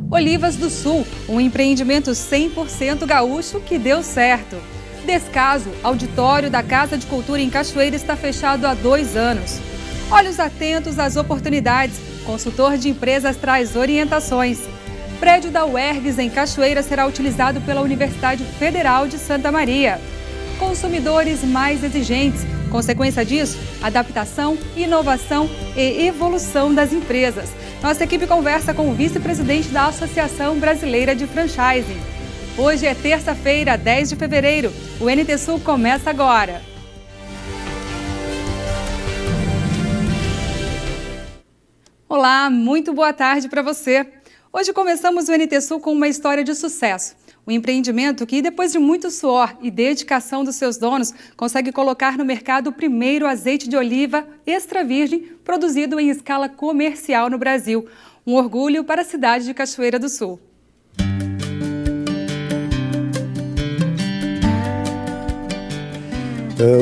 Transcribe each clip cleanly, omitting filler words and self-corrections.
Olivas do Sul, um empreendimento 100% gaúcho que deu certo. Descaso, auditório da Casa de Cultura em Cachoeira está fechado há 2 anos. Olhos atentos às oportunidades, consultor de empresas traz orientações. Prédio da UERGS em Cachoeira será utilizado pela Universidade Federal de Santa Maria. Consumidores mais exigentes, consequência disso, adaptação, inovação e evolução das empresas. Nossa equipe conversa com o vice-presidente da Associação Brasileira de Franchising. Hoje é terça-feira, 10 de fevereiro. O NT Sul começa agora. Olá, muito boa tarde para você. Hoje começamos o NT Sul com uma história de sucesso. Um empreendimento que, depois de muito suor e dedicação dos seus donos, consegue colocar no mercado o primeiro azeite de oliva extra virgem produzido em escala comercial no Brasil. Um orgulho para a cidade de Cachoeira do Sul.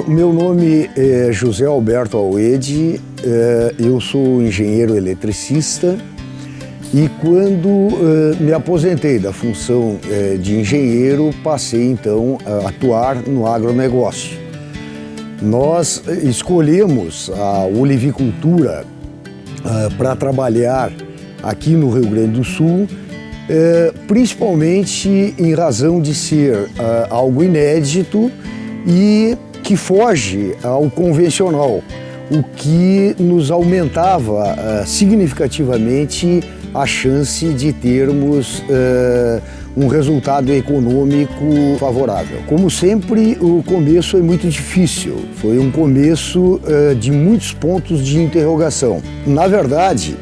O meu nome é José Alberto Alwedi, eu sou engenheiro eletricista. E quando me aposentei da função de engenheiro, passei então a atuar no agronegócio. Nós escolhemos a olivicultura para trabalhar aqui no Rio Grande do Sul, principalmente em razão de ser algo inédito e que foge ao convencional, o que nos aumentava significativamente a chance de termos um resultado econômico favorável. Como sempre, o começo é muito difícil, foi um começo de muitos pontos de interrogação. Na verdade,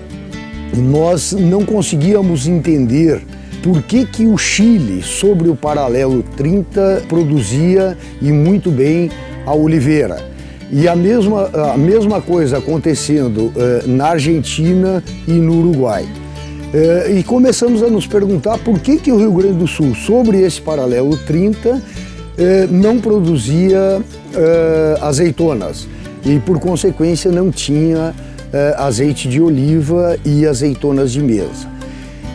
nós não conseguíamos entender por que o Chile, sobre o paralelo 30, produzia e muito bem a oliveira. E a mesma coisa acontecendo na Argentina e no Uruguai. E começamos a nos perguntar por que o Rio Grande do Sul, sobre esse paralelo 30, não produzia azeitonas e, por consequência, não tinha azeite de oliva e azeitonas de mesa.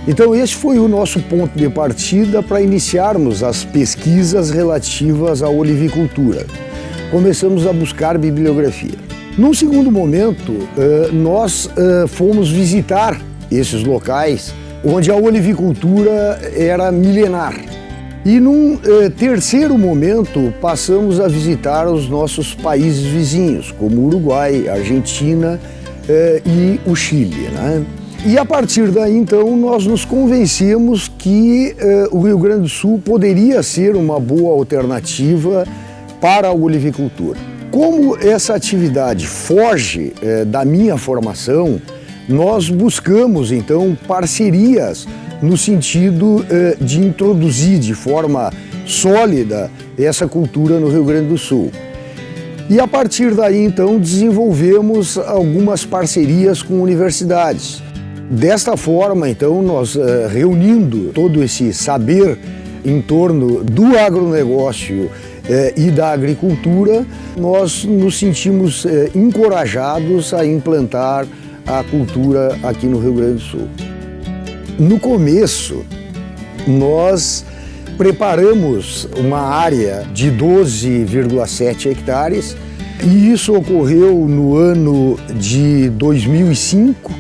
Então, esse foi o nosso ponto de partida para iniciarmos as pesquisas relativas à olivicultura. Começamos a buscar bibliografia. Num segundo momento, nós fomos visitar esses locais onde a olivicultura era milenar. E num terceiro momento, passamos a visitar os nossos países vizinhos, como o Uruguai, a Argentina e o Chile, né? E a partir daí, então, nós nos convencemos que o Rio Grande do Sul poderia ser uma boa alternativa para a olivicultura. Como essa atividade foge da minha formação, nós buscamos, então, parcerias no sentido de introduzir de forma sólida essa cultura no Rio Grande do Sul. E a partir daí, então, desenvolvemos algumas parcerias com universidades. Desta forma, então, nós reunindo todo esse saber em torno do agronegócio e da agricultura, nós nos sentimos encorajados a implantar a cultura aqui no Rio Grande do Sul. No começo, nós preparamos uma área de 12,7 hectares e isso ocorreu no ano de 2005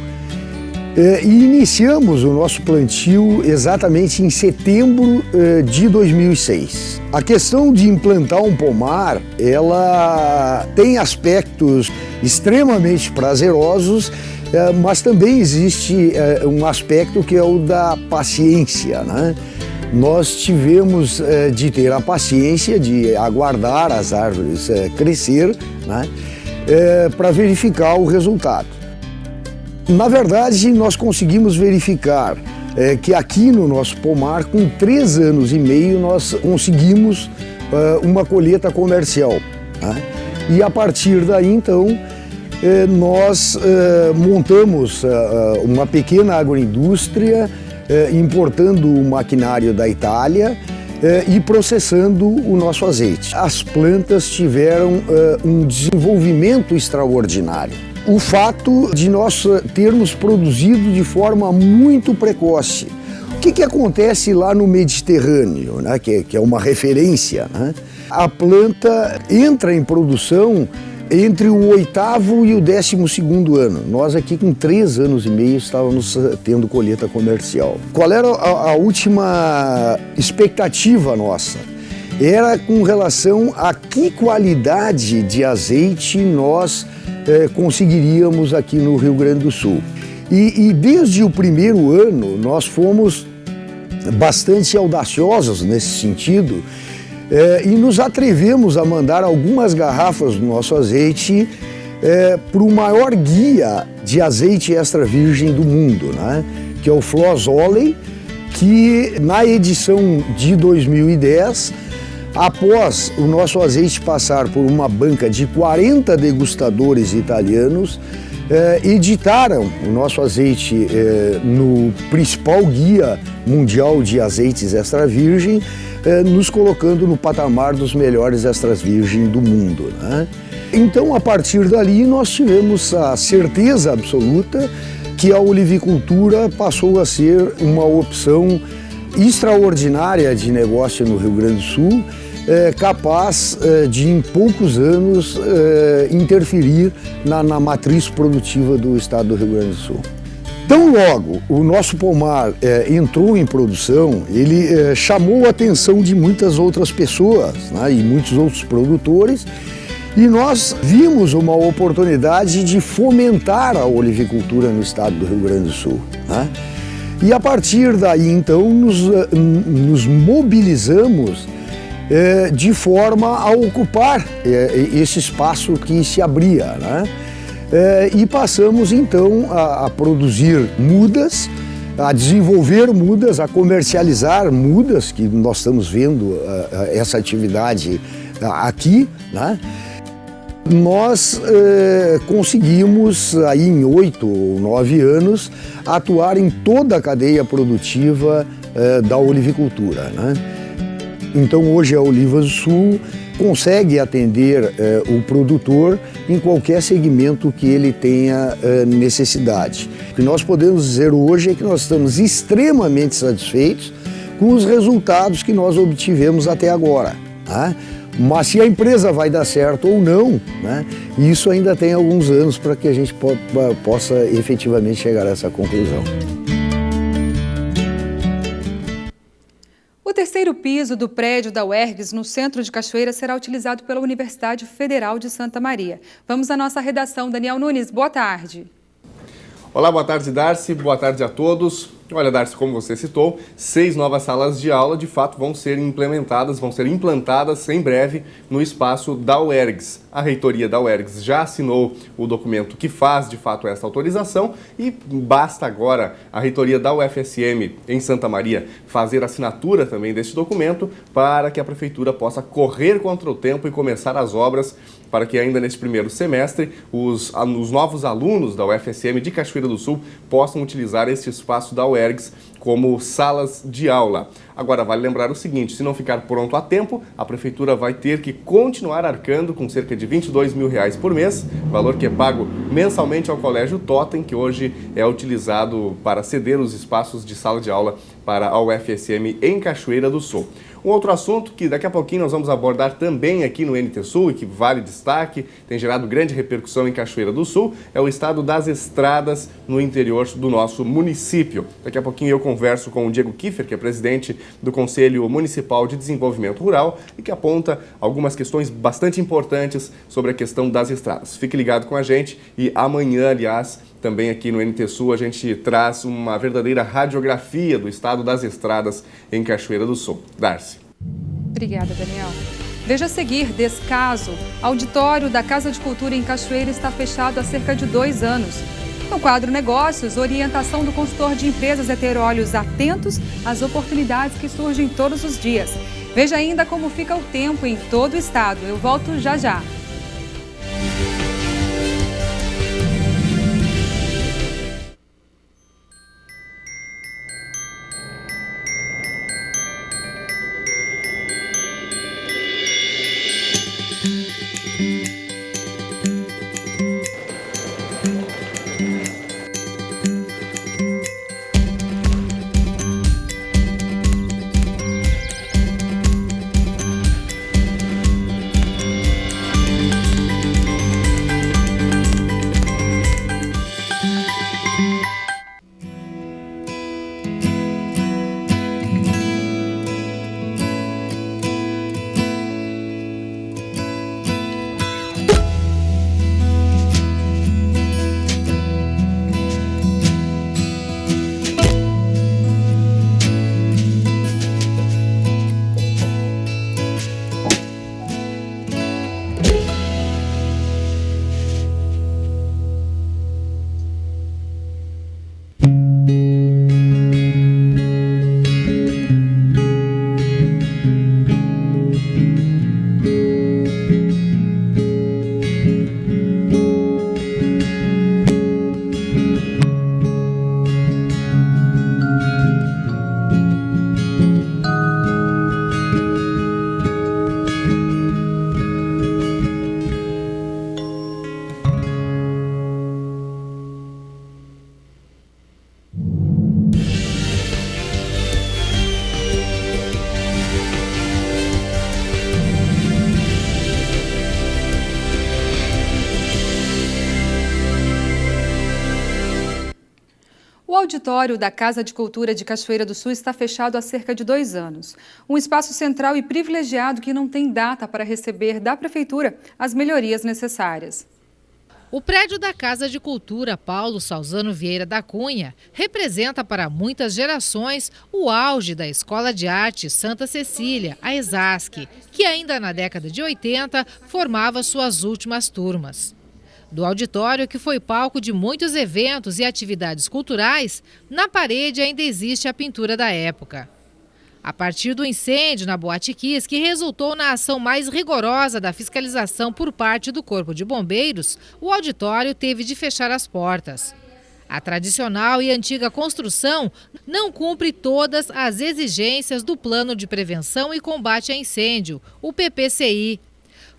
e iniciamos o nosso plantio exatamente em setembro de 2006. A questão de implantar um pomar, ela tem aspectos extremamente prazerosos, mas também existe um aspecto que é o da paciência, né? Nós tivemos de ter a paciência de aguardar as árvores crescer, né? Para verificar o resultado. Na verdade, nós conseguimos verificar que aqui no nosso pomar, com 3 anos e meio, nós conseguimos uma colheita comercial, né? E a partir daí, então, nós montamos uma pequena agroindústria importando o maquinário da Itália e processando o nosso azeite. As plantas tiveram um desenvolvimento extraordinário. O fato de nós termos produzido de forma muito precoce. O que acontece lá no Mediterrâneo, né, que é uma referência, né? A planta entra em produção entre o 8º e o 12º ano. Nós aqui com 3 anos e meio estávamos tendo colheita comercial. Qual era a última expectativa nossa? Era com relação a que qualidade de azeite nós conseguiríamos aqui no Rio Grande do Sul. E desde o primeiro ano nós fomos bastante audaciosos nesse sentido, e nos atrevemos a mandar algumas garrafas do nosso azeite para o maior guia de azeite extra virgem do mundo, né? Que é o Floss Oil, que na edição de 2010, após o nosso azeite passar por uma banca de 40 degustadores italianos, editaram o nosso azeite no principal guia mundial de azeites extra virgem, nos colocando no patamar dos melhores extras virgem do mundo, né? Então, a partir dali, nós tivemos a certeza absoluta que a olivicultura passou a ser uma opção extraordinária de negócio no Rio Grande do Sul, capaz de, em poucos anos, interferir na matriz produtiva do estado do Rio Grande do Sul. Tão logo o nosso pomar entrou em produção, ele chamou a atenção de muitas outras pessoas, né, e muitos outros produtores, e nós vimos uma oportunidade de fomentar a olivicultura no estado do Rio Grande do Sul, né? E a partir daí, então, nos mobilizamos de forma a ocupar esse espaço que se abria, né? E passamos então a produzir mudas, a desenvolver mudas, a comercializar mudas, que nós estamos vendo essa atividade aqui, né? Nós conseguimos aí em 8 ou 9 anos atuar em toda a cadeia produtiva da olivicultura, né? Então hoje a Olivas do Sul consegue atender o produtor em qualquer segmento que ele tenha necessidade. O que nós podemos dizer hoje é que nós estamos extremamente satisfeitos com os resultados que nós obtivemos até agora, tá? Mas se a empresa vai dar certo ou não, né, isso ainda tem alguns anos para que a gente possa efetivamente chegar a essa conclusão. O terceiro piso do prédio da UERGS, no centro de Cachoeira, será utilizado pela Universidade Federal de Santa Maria. Vamos à nossa redação. Daniel Nunes, boa tarde. Olá, boa tarde, Darcy. Boa tarde a todos. Olha, Darcy, como você citou, 6 novas salas de aula, de fato, vão ser implementadas, vão ser implantadas em breve no espaço da UERGS. A reitoria da UERGS já assinou o documento que faz, de fato, essa autorização e basta agora a reitoria da UFSM em Santa Maria fazer a assinatura também deste documento para que a prefeitura possa correr contra o tempo e começar as obras para que ainda neste primeiro semestre os novos alunos da UFSM de Cachoeira do Sul possam utilizar este espaço da UERGS como salas de aula. Agora, vale lembrar o seguinte, se não ficar pronto a tempo, a prefeitura vai ter que continuar arcando com cerca de R$22 mil por mês, valor que é pago mensalmente ao Colégio Totem, que hoje é utilizado para ceder os espaços de sala de aula para a UFSM em Cachoeira do Sul. Um outro assunto que daqui a pouquinho nós vamos abordar também aqui no NT Sul e que vale destaque, tem gerado grande repercussão em Cachoeira do Sul, é o estado das estradas no interior do nosso município. Daqui a pouquinho eu converso com o Diego Kiefer, que é presidente do Conselho Municipal de Desenvolvimento Rural e que aponta algumas questões bastante importantes sobre a questão das estradas. Fique ligado com a gente e amanhã, aliás, também aqui no NT Sul a gente traz uma verdadeira radiografia do estado das estradas em Cachoeira do Sul. Darcy. Obrigada, Daniel. Veja a seguir, descaso. Auditório da Casa de Cultura em Cachoeira está fechado há cerca de 2 anos. No quadro Negócios, orientação do consultor de empresas é ter olhos atentos às oportunidades que surgem todos os dias. Veja ainda como fica o tempo em todo o estado. Eu volto já já. auditório da Casa de Cultura de Cachoeira do Sul está fechado há cerca de 2 anos. Um espaço central e privilegiado que não tem data para receber da Prefeitura as melhorias necessárias. O prédio da Casa de Cultura Paulo Salzano Vieira da Cunha representa para muitas gerações o auge da Escola de Arte Santa Cecília, a ESASC, que ainda na década de 80 formava suas últimas turmas. Do auditório, que foi palco de muitos eventos e atividades culturais, na parede ainda existe a pintura da época. A partir do incêndio na Boate Kiss, que resultou na ação mais rigorosa da fiscalização por parte do Corpo de Bombeiros, o auditório teve de fechar as portas. A tradicional e antiga construção não cumpre todas as exigências do Plano de Prevenção e Combate a Incêndio, o PPCI.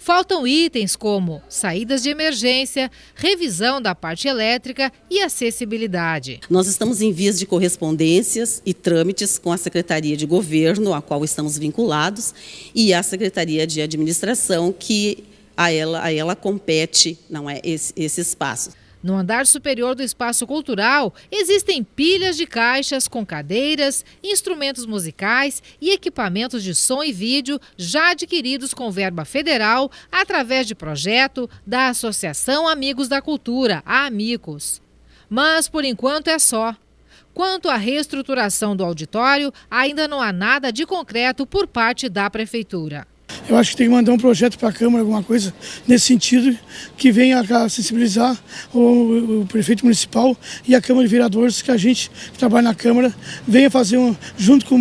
Faltam itens como saídas de emergência, revisão da parte elétrica e acessibilidade. Nós estamos em vias de correspondências e trâmites com a Secretaria de Governo, a qual estamos vinculados, e a Secretaria de Administração, que a ela compete, não é, esse espaço. No andar superior do espaço cultural, existem pilhas de caixas com cadeiras, instrumentos musicais e equipamentos de som e vídeo já adquiridos com verba federal através de projeto da Associação Amigos da Cultura, a Amicos. Mas, por enquanto, é só. Quanto à reestruturação do auditório, ainda não há nada de concreto por parte da Prefeitura. Eu acho que tem que mandar um projeto para a Câmara, alguma coisa nesse sentido, que venha a sensibilizar o prefeito municipal e a Câmara de Vereadores, que a gente que trabalha na Câmara venha fazer, junto com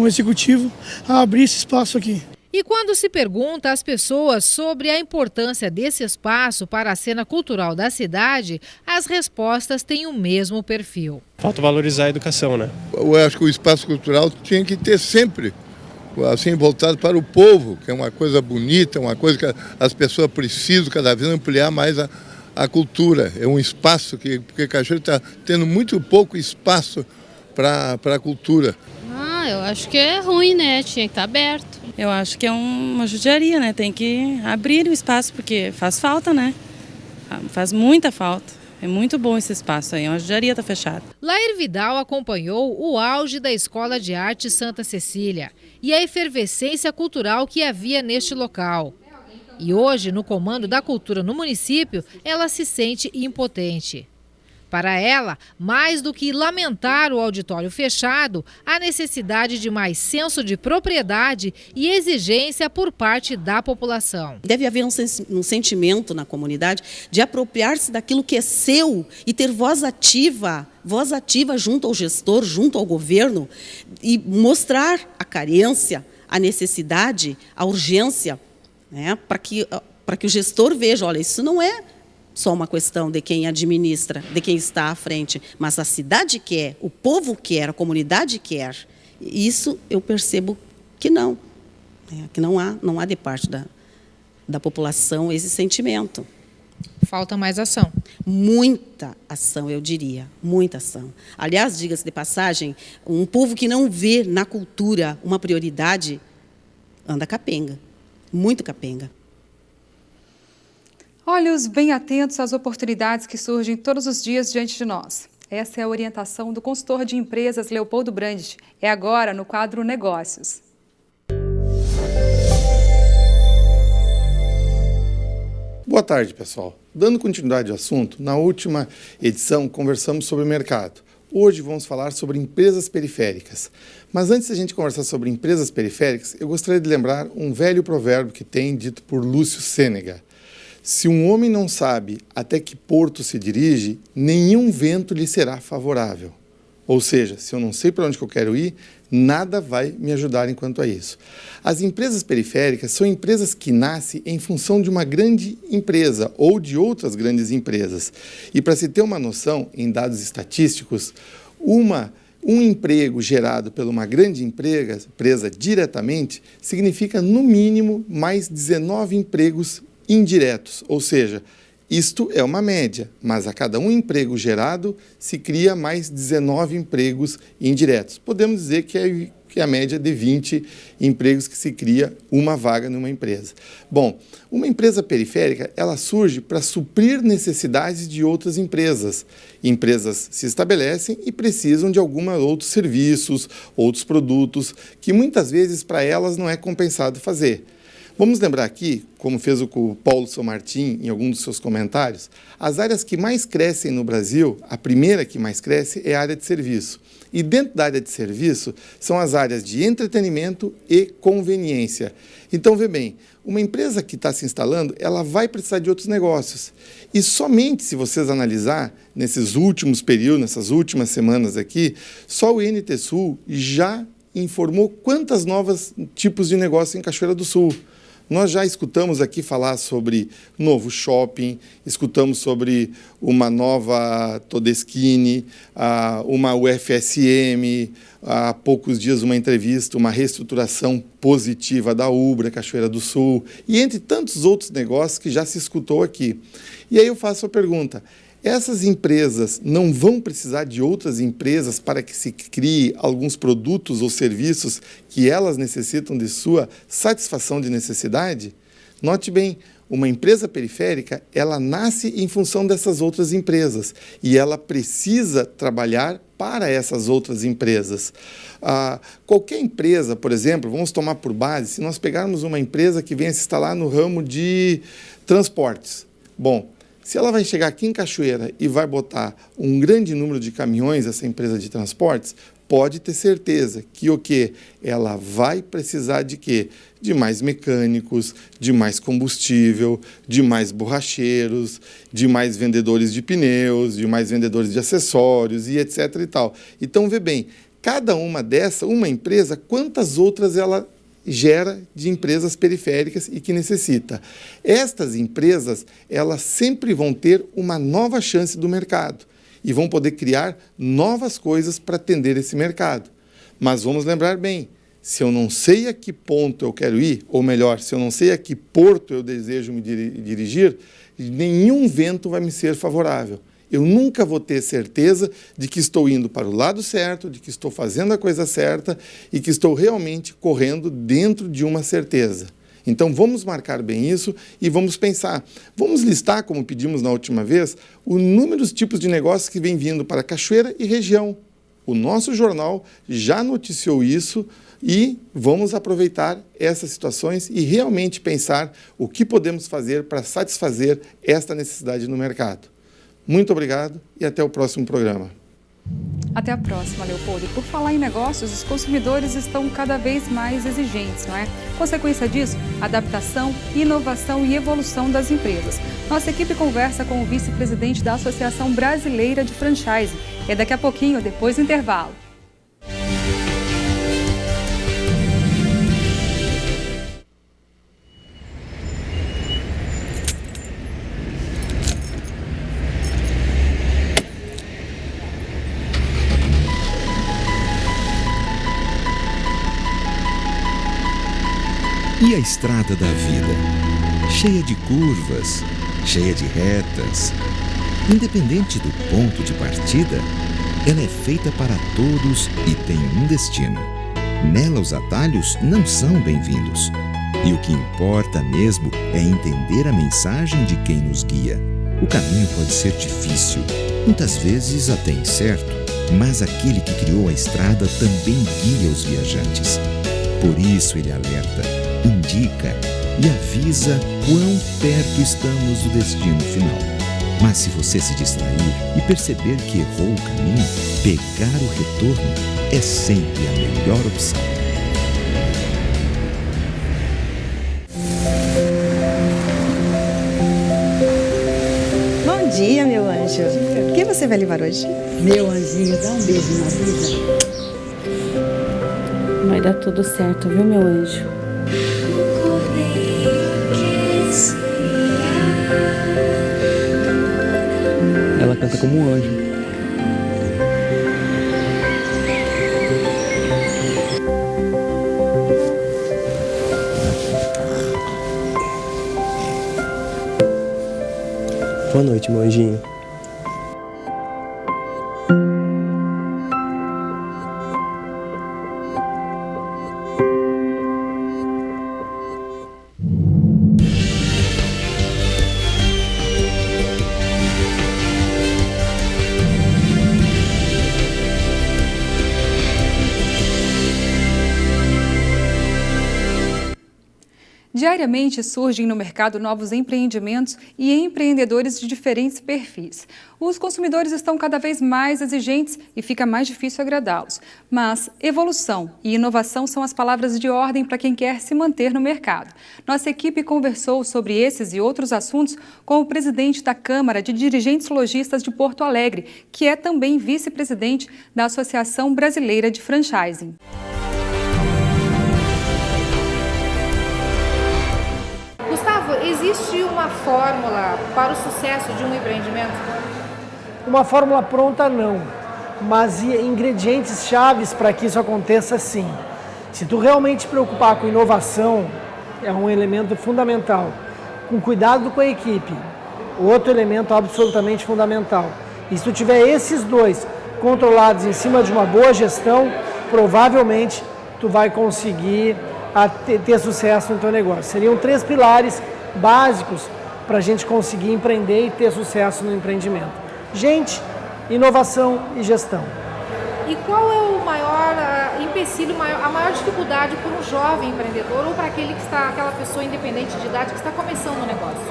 o Executivo, a abrir esse espaço aqui. E quando se pergunta às pessoas sobre a importância desse espaço para a cena cultural da cidade, as respostas têm o mesmo perfil. Falta valorizar a educação, né? Eu acho que o espaço cultural tinha que ter sempre, assim, voltado para o povo, que é uma coisa bonita, uma coisa que as pessoas precisam cada vez ampliar mais a cultura. É um espaço porque Cachoeira está tendo muito pouco espaço para a cultura. Eu acho que é ruim, né? Tinha que estar aberto. Eu acho que é uma judiaria, né? Tem que abrir o espaço, porque faz falta, né? Faz muita falta. É muito bom esse espaço aí, é uma judiaria estar fechada. Lair Vidal acompanhou o auge da Escola de Arte Santa Cecília e a efervescência cultural que havia neste local. E hoje, no comando da cultura no município, ela se sente impotente. Para ela, mais do que lamentar o auditório fechado, há necessidade de mais senso de propriedade e exigência por parte da população. Deve haver um sentimento na comunidade de apropriar-se daquilo que é seu e ter voz ativa junto ao gestor, junto ao governo, e mostrar a carência, a necessidade, a urgência, né, para que o gestor veja, olha, isso não é só uma questão de quem administra, de quem está à frente, mas a cidade quer, o povo quer, a comunidade quer. Isso eu percebo que não, né? Que não há de parte da população esse sentimento. Falta mais ação. Muita ação, eu diria, muita ação. Aliás, diga-se de passagem, um povo que não vê na cultura uma prioridade, anda capenga, muito capenga. Olhos bem atentos às oportunidades que surgem todos os dias diante de nós. Essa é a orientação do consultor de empresas Leopoldo Brandt. É agora no quadro Negócios. Boa tarde, pessoal. Dando continuidade ao assunto, na última edição conversamos sobre o mercado. Hoje vamos falar sobre empresas periféricas. Mas antes de a gente conversar sobre empresas periféricas, eu gostaria de lembrar um velho provérbio que tem dito por Lúcio Sênega. Se um homem não sabe até que porto se dirige, nenhum vento lhe será favorável. Ou seja, se eu não sei para onde que eu quero ir, nada vai me ajudar enquanto a isso. As empresas periféricas são empresas que nascem em função de uma grande empresa ou de outras grandes empresas. E para se ter uma noção, em dados estatísticos, um emprego gerado por uma grande empresa diretamente significa, no mínimo, mais 19 empregos indiretos, ou seja, isto é uma média, mas a cada um emprego gerado se cria mais 19 empregos indiretos. Podemos dizer que que é a média de 20 empregos que se cria uma vaga numa empresa. Bom, uma empresa periférica, ela surge para suprir necessidades de outras empresas. Empresas se estabelecem e precisam de alguns outros serviços, outros produtos, que muitas vezes para elas não é compensado fazer. Vamos lembrar aqui, como fez o Paulo São Martin em algum dos seus comentários, as áreas que mais crescem no Brasil, a primeira que mais cresce é a área de serviço. E dentro da área de serviço são as áreas de entretenimento e conveniência. Então, vê bem, uma empresa que está se instalando, ela vai precisar de outros negócios. E somente se vocês analisar, nesses últimos períodos, nessas últimas semanas aqui, só o INT Sul já informou quantas novos tipos de negócio em Cachoeira do Sul. Nós já escutamos aqui falar sobre novo shopping, escutamos sobre uma nova Todeschini, uma UFSM, há poucos dias uma entrevista, uma reestruturação positiva da Ubra, Cachoeira do Sul, e entre tantos outros negócios que já se escutou aqui. E aí eu faço a pergunta, essas empresas não vão precisar de outras empresas para que se crie alguns produtos ou serviços que elas necessitam de sua satisfação de necessidade? Note bem, uma empresa periférica, ela nasce em função dessas outras empresas e ela precisa trabalhar para essas outras empresas. Qualquer empresa, por exemplo, vamos tomar por base, se nós pegarmos uma empresa que venha se instalar no ramo de transportes, bom, se ela vai chegar aqui em Cachoeira e vai botar um grande número de caminhões, essa empresa de transportes, pode ter certeza que o quê? Ela vai precisar de quê? De mais mecânicos, de mais combustível, de mais borracheiros, de mais vendedores de pneus, de mais vendedores de acessórios e etc. e tal. Então, vê bem, cada uma dessas, uma empresa, quantas outras ela gera de empresas periféricas e que necessita. Estas empresas, elas sempre vão ter uma nova chance do mercado e vão poder criar novas coisas para atender esse mercado. Mas vamos lembrar bem, se eu não sei a que ponto eu quero ir, ou melhor, se eu não sei a que porto eu desejo me dirigir, nenhum vento vai me ser favorável. Eu nunca vou ter certeza de que estou indo para o lado certo, de que estou fazendo a coisa certa e que estou realmente correndo dentro de uma certeza. Então, vamos marcar bem isso e vamos pensar. Vamos listar, como pedimos na última vez, os inúmeros tipos de negócios que vêm vindo para Cachoeira e região. O nosso jornal já noticiou isso e vamos aproveitar essas situações e realmente pensar o que podemos fazer para satisfazer esta necessidade no mercado. Muito obrigado e até o próximo programa. Até a próxima, Leopoldo. E por falar em negócios, os consumidores estão cada vez mais exigentes, não é? Consequência disso, adaptação, inovação e evolução das empresas. Nossa equipe conversa com o vice-presidente da Associação Brasileira de Franchising. É daqui a pouquinho, depois do intervalo. E a estrada da vida? Cheia de curvas, cheia de retas. Independente do ponto de partida, ela é feita para todos e tem um destino. Nela os atalhos não são bem-vindos. E o que importa mesmo é entender a mensagem de quem nos guia. O caminho pode ser difícil, muitas vezes até incerto, mas aquele que criou a estrada também guia os viajantes. Por isso ele alerta, indica e avisa quão perto estamos do destino final. Mas se você se distrair e perceber que errou o caminho, pegar o retorno é sempre a melhor opção. Bom dia, meu anjo. O que você vai levar hoje? Meu anjinho, dá um beijo na vida. Vai dar tudo certo, viu, meu anjo? Ela canta como um anjo. Boa noite, meu anjinho. Diariamente surgem no mercado novos empreendimentos e empreendedores de diferentes perfis. Os consumidores estão cada vez mais exigentes e fica mais difícil agradá-los. Mas evolução e inovação são as palavras de ordem para quem quer se manter no mercado. Nossa equipe conversou sobre esses e outros assuntos com o presidente da Câmara de Dirigentes Lojistas de Porto Alegre, que é também vice-presidente da Associação Brasileira de Franchising. Gustavo, existe uma fórmula para o sucesso de um empreendimento? Uma fórmula pronta não, mas ingredientes chaves para que isso aconteça sim. Se tu realmente te preocupar com inovação, é um elemento fundamental. Com cuidado com a equipe, outro elemento absolutamente fundamental. E se tu tiver esses dois controlados em cima de uma boa gestão, provavelmente tu vai conseguir ter sucesso no teu negócio. Seriam 3 pilares básicos para a gente conseguir empreender e ter sucesso no empreendimento: gente, inovação e gestão. E qual é o maior empecilho, a maior dificuldade para um jovem empreendedor ou para aquela pessoa independente de idade que está começando o negócio?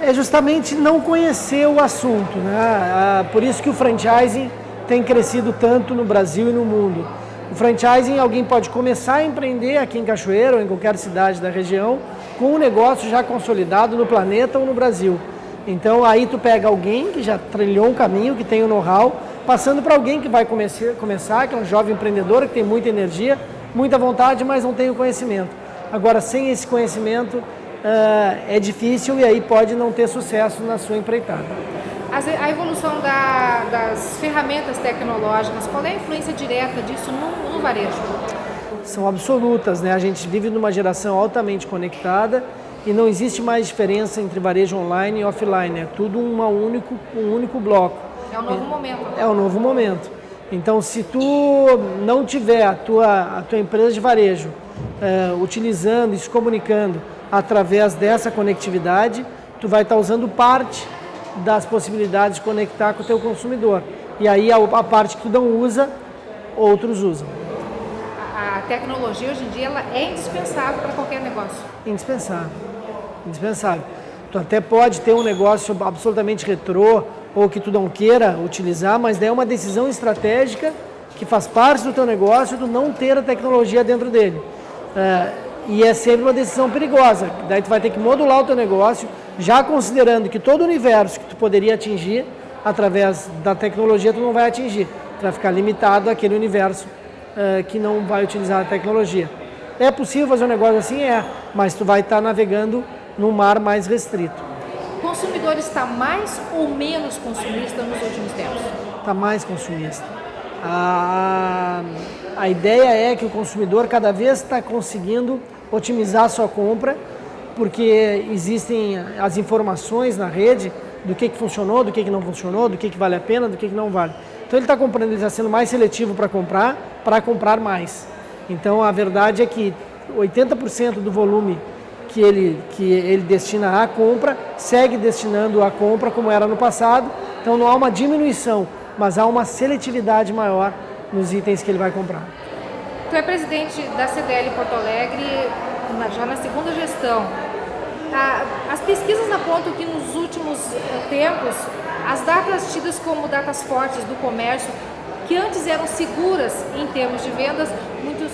É justamente não conhecer o assunto, né? Por isso que o franchising tem crescido tanto no Brasil e no mundo. O franchising, alguém pode começar a empreender aqui em Cachoeira ou em qualquer cidade da região com um negócio já consolidado no planeta ou no Brasil. Então aí tu pega alguém que já trilhou um caminho, que tem o know-how, passando para alguém que vai começar, que é um jovem empreendedor, que tem muita energia, muita vontade, mas não tem o conhecimento. Agora, sem esse conhecimento, é difícil e aí pode não ter sucesso na sua empreitada. A evolução das ferramentas tecnológicas, qual é a influência direta disso no varejo? São absolutas, né? A gente vive numa geração altamente conectada e não existe mais diferença entre varejo online e offline. É tudo um único bloco. É o novo momento. É o novo momento. Então, se tu não tiver a tua empresa de varejo utilizando e se comunicando através dessa conectividade, tu vai estar usando parte das possibilidades de conectar com o teu consumidor. E aí a parte que tu não usa, outros usam. A tecnologia hoje em dia ela é indispensável para qualquer negócio. Indispensável. Tu até pode ter um negócio absolutamente retrô ou que tu não queira utilizar, mas daí é uma decisão estratégica que faz parte do teu negócio tu não ter a tecnologia dentro dele. E é sempre uma decisão perigosa. Daí tu vai ter que modular o teu negócio, já considerando que todo o universo que tu poderia atingir através da tecnologia tu não vai atingir. Tu vai ficar limitado àquele universo que não vai utilizar a tecnologia. É possível fazer um negócio assim? É, mas tu vai estar navegando num mar mais restrito. O consumidor está mais ou menos consumista nos últimos tempos? Está mais consumista. A ideia é que o consumidor cada vez está conseguindo otimizar a sua compra, porque existem as informações na rede do que funcionou, do que não funcionou, do que vale a pena, do que não vale. Então ele está comprando, ele está sendo mais seletivo para comprar mais. Então a verdade é que 80% do volume que ele destina à compra, segue destinando à compra como era no passado. Então não há uma diminuição, mas há uma seletividade maior nos itens que ele vai comprar. Tu é presidente da CDL Porto Alegre, já na segunda gestão. As pesquisas apontam que nos últimos tempos, as datas tidas como datas fortes do comércio, que antes eram seguras em termos de vendas,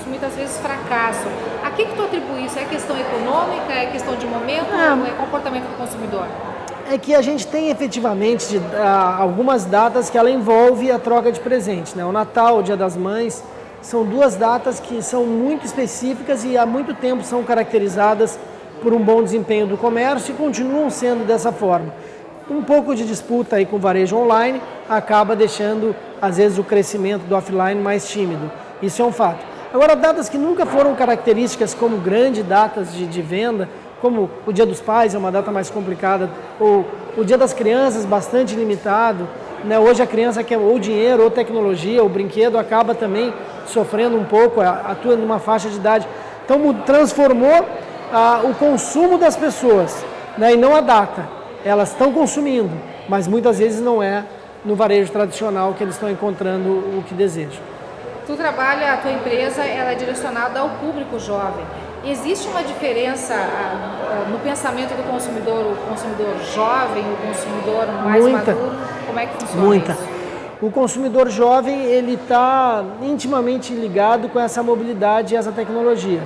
muitas vezes fracassam. A que tu atribui isso? É questão econômica? É questão de momento? Ou é comportamento do consumidor? É que a gente tem efetivamente algumas datas que ela envolve a troca de presente, né? O Natal, o Dia das Mães, são duas datas que são muito específicas e há muito tempo são caracterizadas por um bom desempenho do comércio e continuam sendo dessa forma. Um pouco de disputa aí com o varejo online acaba deixando, às vezes, o crescimento do offline mais tímido. Isso é um fato. Agora, datas que nunca foram características como grandes datas de venda, como o Dia dos Pais é uma data mais complicada, ou o Dia das Crianças bastante limitado, né? Hoje a criança quer ou dinheiro, ou tecnologia, ou brinquedo, acaba também sofrendo um pouco, atua numa faixa de idade. Então transformou o consumo das pessoas, né? E não a data. Elas estão consumindo, mas muitas vezes não é no varejo tradicional que eles estão encontrando o que desejam. Tu trabalha, a tua empresa ela é direcionada ao público jovem. Existe uma diferença no pensamento do consumidor, o consumidor jovem, o consumidor mais maduro? Como é que funciona Muita. isso? O consumidor jovem, ele está intimamente ligado com essa mobilidade e essa tecnologia.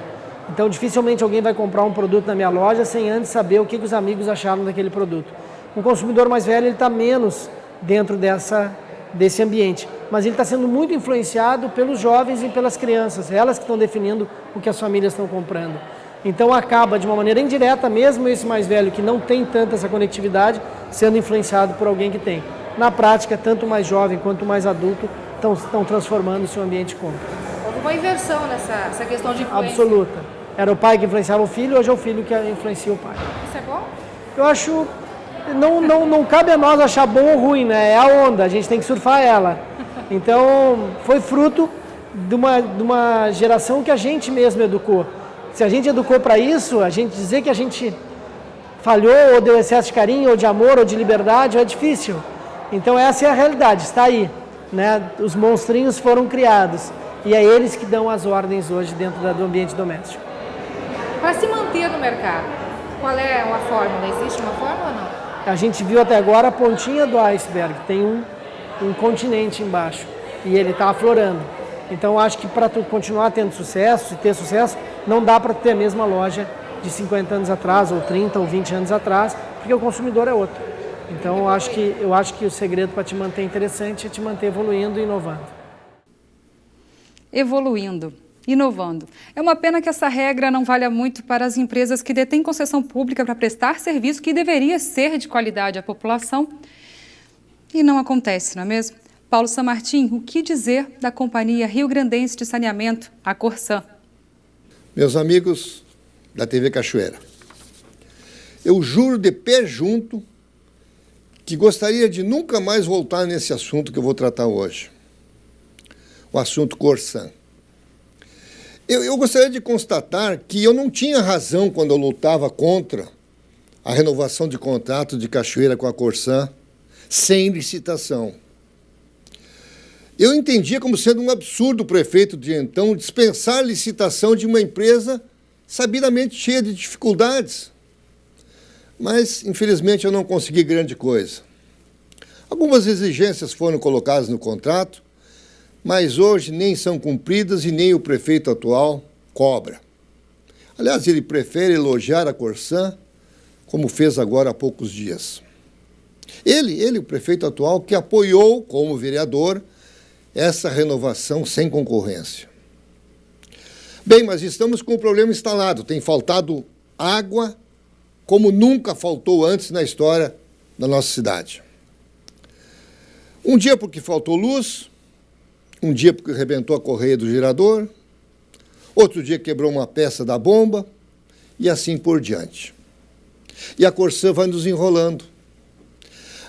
Então, dificilmente alguém vai comprar um produto na minha loja sem antes saber o que os amigos acharam daquele produto. O consumidor mais velho, ele está menos dentro desse ambiente, mas ele está sendo muito influenciado pelos jovens e pelas crianças, elas que estão definindo o que as famílias estão comprando. Então acaba, de uma maneira indireta, mesmo esse mais velho que não tem tanta essa conectividade, sendo influenciado por alguém que tem. Na prática, tanto o mais jovem quanto o mais adulto estão transformando o seu ambiente de compra. Houve uma inversão nessa questão de influência. Absoluta. Era o pai que influenciava o filho, hoje é o filho que influencia o pai. Isso é bom? Eu acho... Não cabe a nós achar bom ou ruim, né? É a onda, a gente tem que surfar ela. Então, foi fruto de uma geração que a gente mesmo educou. Se a gente educou para isso, a gente dizer que a gente falhou ou deu excesso de carinho, ou de amor, ou de liberdade, é difícil. Então, essa é a realidade, está aí, né? Os monstrinhos foram criados e é eles que dão as ordens hoje dentro do ambiente doméstico. Para se manter no mercado, qual é a fórmula? Existe uma fórmula ou não? A gente viu até agora a pontinha do iceberg, tem um continente embaixo e ele está aflorando. Então acho que para tu continuar tendo sucesso e ter sucesso, não dá para ter a mesma loja de 50 anos atrás, ou 30 ou 20 anos atrás, porque o consumidor é outro. Então eu acho que o segredo para te manter interessante é te manter evoluindo e inovando. Evoluindo. Inovando. É uma pena que essa regra não valha muito para as empresas que detêm concessão pública para prestar serviço que deveria ser de qualidade à população. E não acontece, não é mesmo? Paulo Sanmartin, o que dizer da Companhia Rio Grandense de Saneamento, a Corsan? Meus amigos da TV Cachoeira, eu juro de pé junto que gostaria de nunca mais voltar nesse assunto que eu vou tratar hoje. O assunto Corsan. Eu gostaria de constatar que eu não tinha razão quando eu lutava contra a renovação de contrato de Cachoeira com a Corsan sem licitação. Eu entendia como sendo um absurdo o prefeito de então dispensar a licitação de uma empresa sabidamente cheia de dificuldades. Mas, infelizmente, eu não consegui grande coisa. Algumas exigências foram colocadas no contrato, mas hoje nem são cumpridas e nem o prefeito atual cobra. Aliás, ele prefere elogiar a Corsan, como fez agora há poucos dias. Ele, o prefeito atual, que apoiou, como vereador, essa renovação sem concorrência. Bem, mas estamos com o problema instalado. Tem faltado água como nunca faltou antes na história da nossa cidade. Um dia porque faltou luz, um dia porque arrebentou a correia do gerador, outro dia quebrou uma peça da bomba e assim por diante. E a Corsan vai nos enrolando.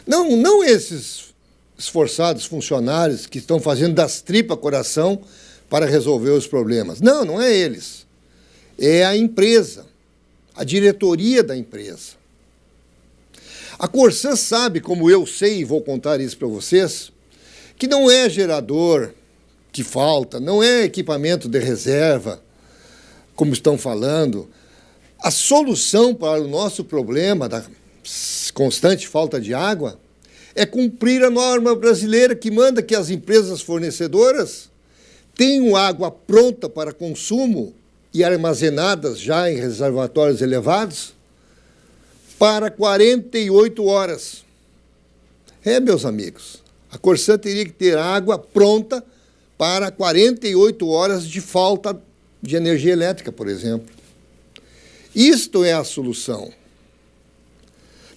Não esses esforçados funcionários que estão fazendo das tripas coração para resolver os problemas. Não é eles. É a empresa, a diretoria da empresa. A Corsan sabe, como eu sei e vou contar isso para vocês, que não é gerador que falta, não é equipamento de reserva, como estão falando. A solução para o nosso problema da constante falta de água é cumprir a norma brasileira que manda que as empresas fornecedoras tenham água pronta para consumo e armazenadas já em reservatórios elevados para 48 horas. Meus amigos, a Corsan teria que ter água pronta para 48 horas de falta de energia elétrica, por exemplo. Isto é a solução.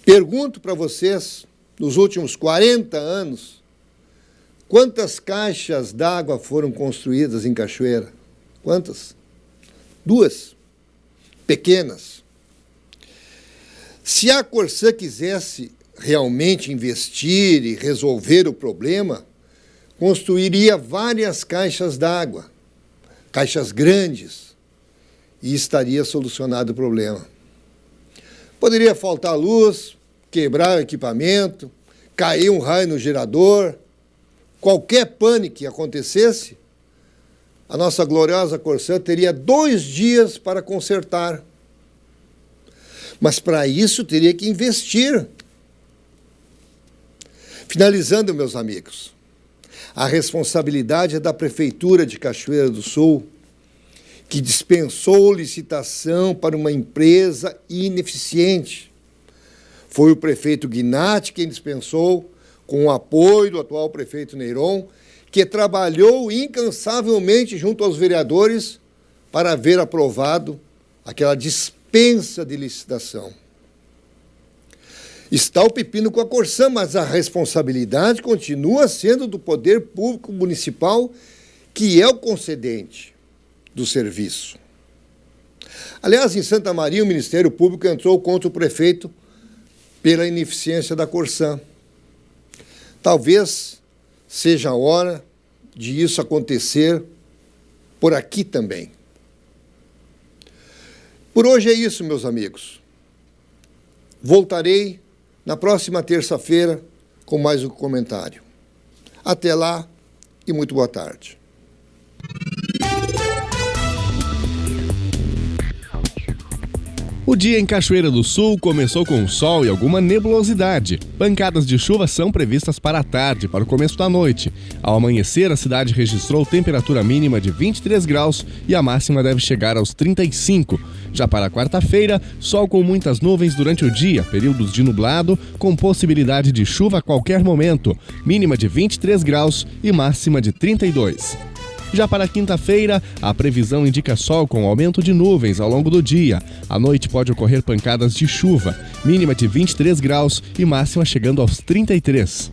Pergunto para vocês, nos últimos 40 anos, quantas caixas d'água foram construídas em Cachoeira? Quantas? 2. Pequenas. Se a Corsan quisesse realmente investir e resolver o problema, construiria várias caixas d'água, caixas grandes, e estaria solucionado o problema. Poderia faltar luz, quebrar o equipamento, cair um raio no gerador, qualquer pane que acontecesse, a nossa gloriosa Corsã teria 2 dias para consertar. Mas para isso teria que investir. Finalizando, meus amigos, a responsabilidade é da Prefeitura de Cachoeira do Sul, que dispensou licitação para uma empresa ineficiente. Foi o prefeito Guinatti quem dispensou, com o apoio do atual prefeito Neyron, que trabalhou incansavelmente junto aos vereadores para ver aprovado aquela dispensa de licitação. Está o pepino com a Corsã, mas a responsabilidade continua sendo do Poder Público Municipal, que é o concedente do serviço. Aliás, em Santa Maria, o Ministério Público entrou contra o prefeito pela ineficiência da Corsã. Talvez seja a hora de isso acontecer por aqui também. Por hoje é isso, meus amigos. Voltarei na próxima terça-feira com mais um comentário. Até lá e muito boa tarde. O dia em Cachoeira do Sul começou com sol e alguma nebulosidade. Pancadas de chuva são previstas para a tarde, para o começo da noite. Ao amanhecer, a cidade registrou temperatura mínima de 23 graus e a máxima deve chegar aos 35. Já para quarta-feira, sol com muitas nuvens durante o dia, períodos de nublado, com possibilidade de chuva a qualquer momento. Mínima de 23 graus e máxima de 32. Já para quinta-feira, a previsão indica sol com aumento de nuvens ao longo do dia. À noite pode ocorrer pancadas de chuva, mínima de 23 graus e máxima chegando aos 33.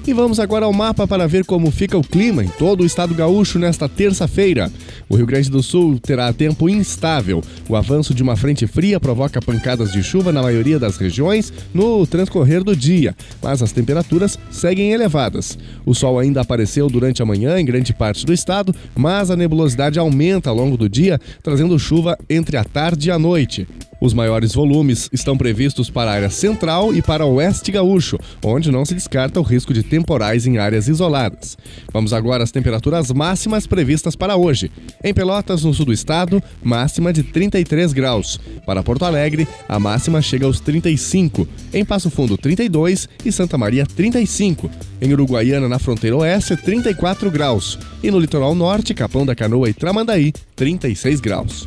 E vamos agora ao mapa para ver como fica o clima em todo o estado gaúcho nesta terça-feira. O Rio Grande do Sul terá tempo instável. O avanço de uma frente fria provoca pancadas de chuva na maioria das regiões no transcorrer do dia, mas as temperaturas seguem elevadas. O sol ainda apareceu durante a manhã em grande parte do estado, mas a nebulosidade aumenta ao longo do dia, trazendo chuva entre a tarde e a noite. Os maiores volumes estão previstos para a área central e para o oeste gaúcho, onde não se descarta o risco de temporais em áreas isoladas. Vamos agora às temperaturas máximas previstas para hoje. Em Pelotas, no sul do estado, máxima de 33 graus. Para Porto Alegre, a máxima chega aos 35. Em Passo Fundo, 32 e Santa Maria, 35. Em Uruguaiana, na fronteira oeste, 34 graus. E no litoral norte, Capão da Canoa e Tramandaí, 36 graus.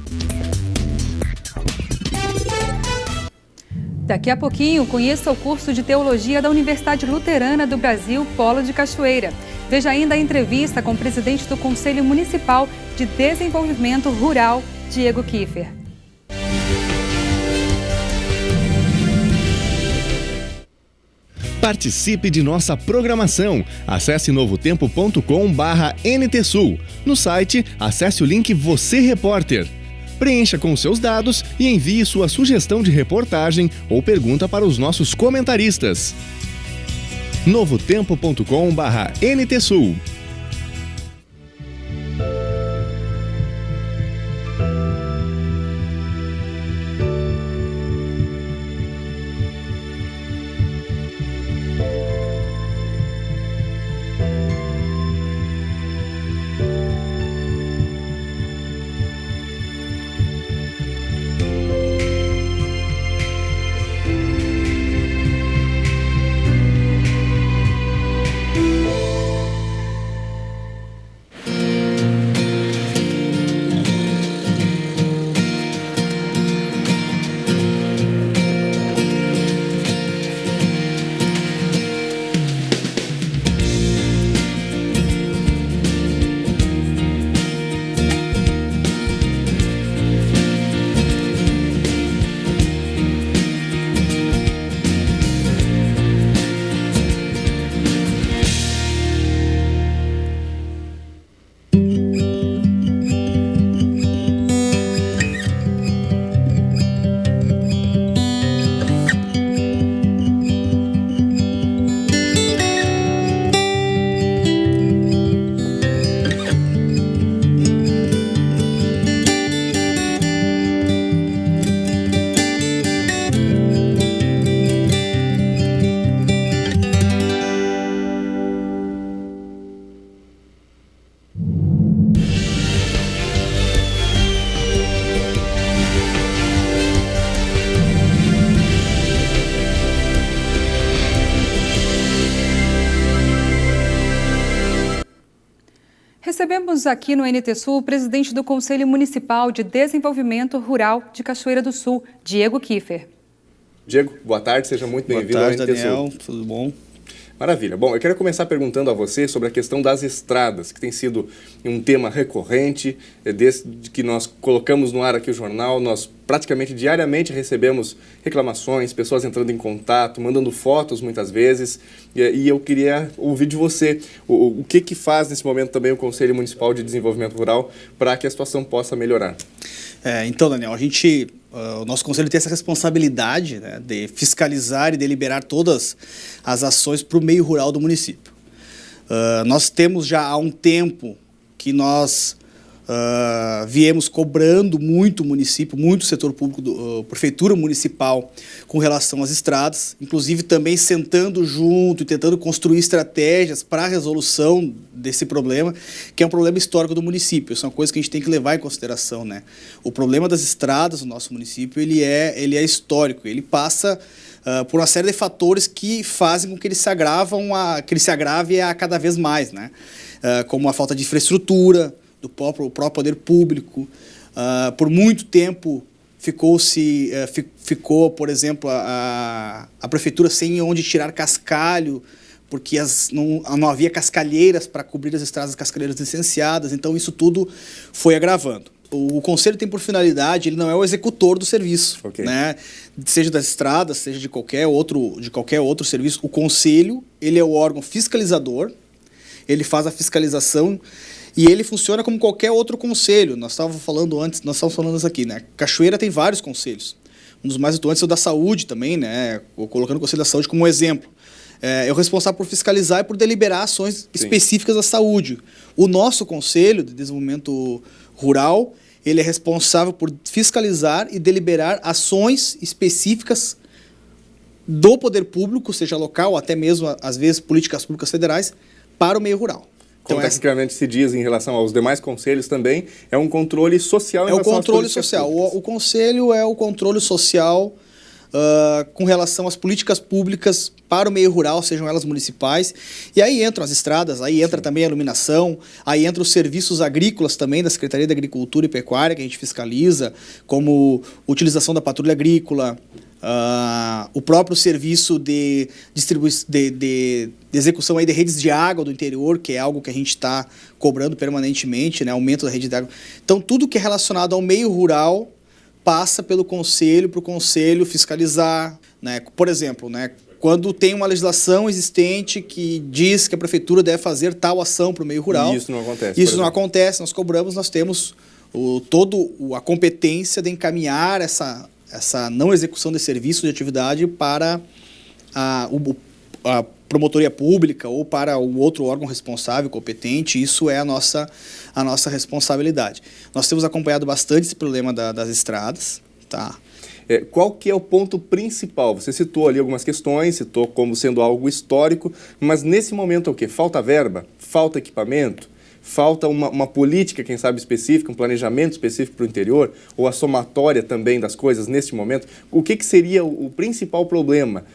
Daqui a pouquinho, conheça o curso de Teologia da Universidade Luterana do Brasil, Polo de Cachoeira. Veja ainda a entrevista com o presidente do Conselho Municipal de Desenvolvimento Rural, Diego Kiefer. Participe de nossa programação. Acesse novotempo.com/NTSul. No site, acesse o link Você Repórter. Preencha com seus dados e envie sua sugestão de reportagem ou pergunta para os nossos comentaristas. novotempo.com/NTSul. Recebemos aqui no NT Sul o presidente do Conselho Municipal de Desenvolvimento Rural de Cachoeira do Sul, Diego Kiefer. Diego, boa tarde, seja muito bem-vindo ao NT Sul. Boa tarde, Daniel, tudo bom? Maravilha. Bom, eu quero começar perguntando a você sobre a questão das estradas, que tem sido um tema recorrente, desde que nós colocamos no ar aqui o jornal. Nós praticamente diariamente recebemos reclamações, pessoas entrando em contato, mandando fotos muitas vezes, e eu queria ouvir de você o que faz nesse momento também o Conselho Municipal de Desenvolvimento Rural para que a situação possa melhorar. Então, Daniel, o nosso conselho tem essa responsabilidade, né, de fiscalizar e deliberar todas as ações para o meio rural do município. Nós temos já há um tempo que nós viemos cobrando muito o município, muito o setor público, prefeitura municipal, com relação às estradas, inclusive também sentando junto e tentando construir estratégias para a resolução desse problema, que é um problema histórico do município. Isso é uma coisa que a gente tem que levar em consideração, né? O problema das estradas no nosso município, ele é histórico, ele passa por uma série de fatores que fazem com que ele se agrave a cada vez mais, né? Como a falta de infraestrutura do próprio poder público. Por muito tempo ficou, por exemplo, a prefeitura sem onde tirar cascalho, porque não havia cascalheiras para cobrir as estradas, cascalheiras licenciadas. Então isso tudo foi agravando. O Conselho tem por finalidade, ele não é o executor do serviço, né? Seja das estradas, seja de qualquer outro serviço. O Conselho, ele é o órgão fiscalizador, ele faz a fiscalização e ele funciona como qualquer outro conselho. Nós estávamos falando isso aqui, né? Cachoeira tem vários conselhos. Um dos mais atuantes é o da saúde também, né? Colocando o Conselho da Saúde como um exemplo. É o responsável por fiscalizar e por deliberar ações específicas da saúde. O nosso Conselho de Desenvolvimento Rural, ele é responsável por fiscalizar e deliberar ações específicas do poder público, seja local, até mesmo, às vezes, políticas públicas federais, para o meio rural. Como tecnicamente se diz em relação aos demais conselhos também, é um controle social em relação às políticas públicas. O conselho é o controle social com relação às políticas públicas para o meio rural, sejam elas municipais. E aí entram as estradas, aí entra também a iluminação, aí entram os serviços agrícolas também da Secretaria da Agricultura e Pecuária, que a gente fiscaliza, como utilização da patrulha agrícola, o próprio serviço de execução aí de redes de água do interior, que é algo que a gente está cobrando permanentemente, né, aumento da rede de água. Então, tudo que é relacionado ao meio rural passa pelo Conselho, para o Conselho fiscalizar, né? Por exemplo, né, quando tem uma legislação existente que diz que a prefeitura deve fazer tal ação para o meio rural. E isso não acontece. Isso não acontece, nós cobramos, nós temos a competência de encaminhar essa não execução de serviço de atividade para a promotoria pública ou para o outro órgão responsável, competente. Isso é a nossa responsabilidade. Nós temos acompanhado bastante esse problema das estradas, tá? Qual que é o ponto principal? Você citou ali algumas questões, citou como sendo algo histórico, mas nesse momento é o quê? Falta verba? Falta equipamento? Falta uma política, quem sabe, específica, um planejamento específico para o interior, ou a somatória também das coisas neste momento? O que seria o principal problema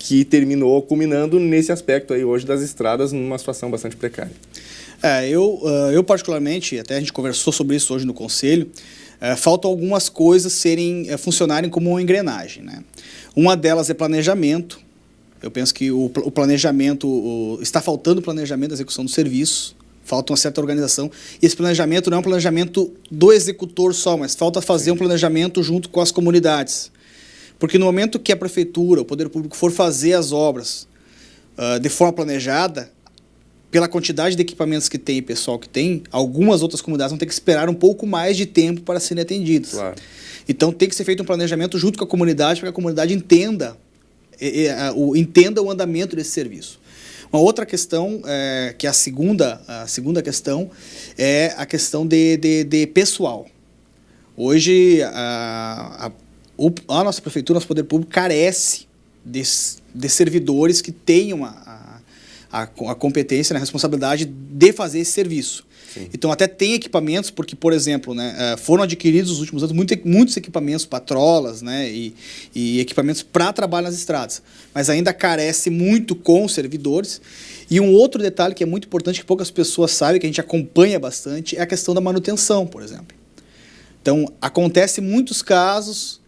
que terminou culminando nesse aspecto aí hoje das estradas numa situação bastante precária? Eu particularmente, até a gente conversou sobre isso hoje no Conselho, faltam algumas coisas funcionarem como uma engrenagem, né? Uma delas é planejamento. Eu penso que o planejamento, está faltando planejamento da execução do serviço. Falta uma certa organização. E esse planejamento não é um planejamento do executor só, mas falta fazer um planejamento junto com as comunidades. Porque no momento que a prefeitura, o poder público, for fazer as obras de forma planejada, pela quantidade de equipamentos que tem e pessoal que tem, algumas outras comunidades vão ter que esperar um pouco mais de tempo para serem atendidas. Claro. Então tem que ser feito um planejamento junto com a comunidade, para que a comunidade entenda o andamento desse serviço. Uma outra questão, que é a segunda questão, é a questão de pessoal. Hoje, a nossa prefeitura, nosso poder público, carece de servidores que tenham a competência, a responsabilidade de fazer esse serviço. Então até tem equipamentos, porque, por exemplo, né, foram adquiridos nos últimos anos muitos equipamentos, patrolas, né, e equipamentos para trabalho nas estradas, mas ainda carece muito com os servidores. E um outro detalhe que é muito importante, que poucas pessoas sabem, que a gente acompanha bastante, é a questão da manutenção, por exemplo. Então, acontece muitos casos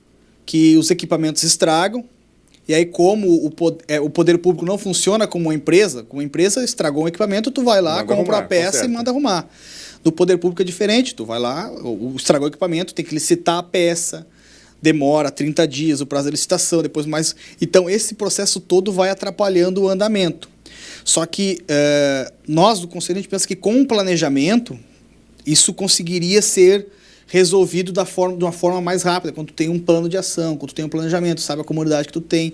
que os equipamentos estragam, e aí, como o poder público não funciona como uma empresa estragou um equipamento, tu vai lá, compra a peça e manda arrumar. Do poder público é diferente, tu vai lá, estragou o equipamento, tem que licitar a peça, demora 30 dias o prazo da licitação, depois mais... Então, esse processo todo vai atrapalhando o andamento. Só que nós, do Conselho, a gente pensa que com um planejamento, isso conseguiria ser resolvido de uma forma mais rápida, quando tu tem um plano de ação, quando tu tem um planejamento, sabe a comunidade que tu tem,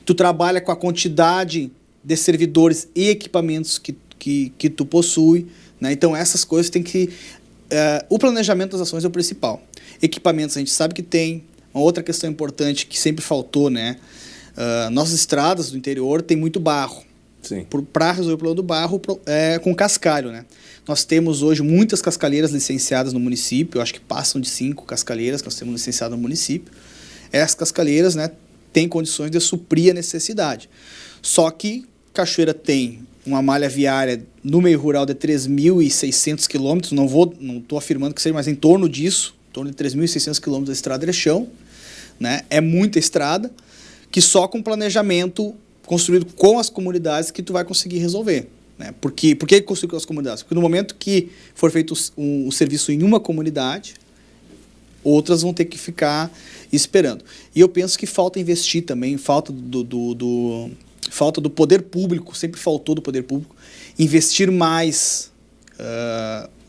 tu trabalha com a quantidade de servidores e equipamentos que tu possui, né? Então essas coisas tem que... o planejamento das ações é o principal. Equipamentos a gente sabe que tem. Uma outra questão importante que sempre faltou, né? Nossas estradas do interior tem muito barro. Para resolver o problema do barro com cascalho, né? Nós temos hoje muitas cascalheiras licenciadas no município, eu acho que passam de 5 cascalheiras que nós temos licenciadas no município. Essas cascalheiras, né, têm condições de suprir a necessidade. Só que Cachoeira tem uma malha viária no meio rural de 3.600 quilômetros, não estou afirmando que seja, mas em torno disso, em torno de 3.600 quilômetros da estrada de chão, né? É muita estrada, que só com planejamento construído com as comunidades que tu vai conseguir resolver. Né? Por que construir com as comunidades? Porque no momento que for feito o serviço em uma comunidade, outras vão ter que ficar esperando. E eu penso que falta investir também, falta do poder público, sempre faltou do poder público, investir mais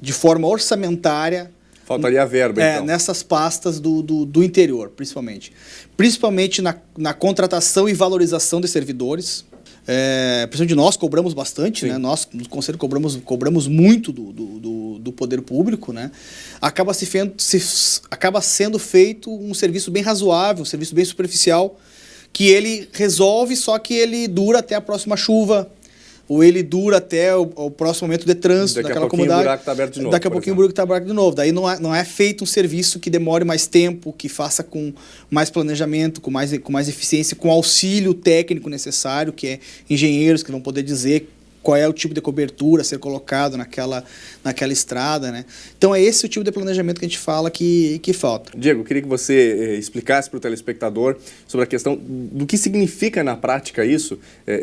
de forma orçamentária. Faltaria a verba, então. Nessas pastas do interior, principalmente. Principalmente na contratação e valorização de servidores. Principalmente nós cobramos bastante, né? Nós, no Conselho, cobramos muito do poder público, né? Acaba sendo feito um serviço bem razoável, um serviço bem superficial, que ele resolve, só que ele dura até a próxima chuva, ou ele dura até o próximo momento de trânsito daquela comunidade. Daqui a pouquinho o buraco está aberto de novo. Daí não é feito um serviço que demore mais tempo, que faça com mais planejamento, com mais eficiência, com auxílio técnico necessário, que é engenheiros que vão poder dizer qual é o tipo de cobertura a ser colocado naquela estrada, né? Então é esse o tipo de planejamento que a gente fala que falta. Diego, eu queria que você explicasse para o telespectador sobre a questão do que significa na prática isso,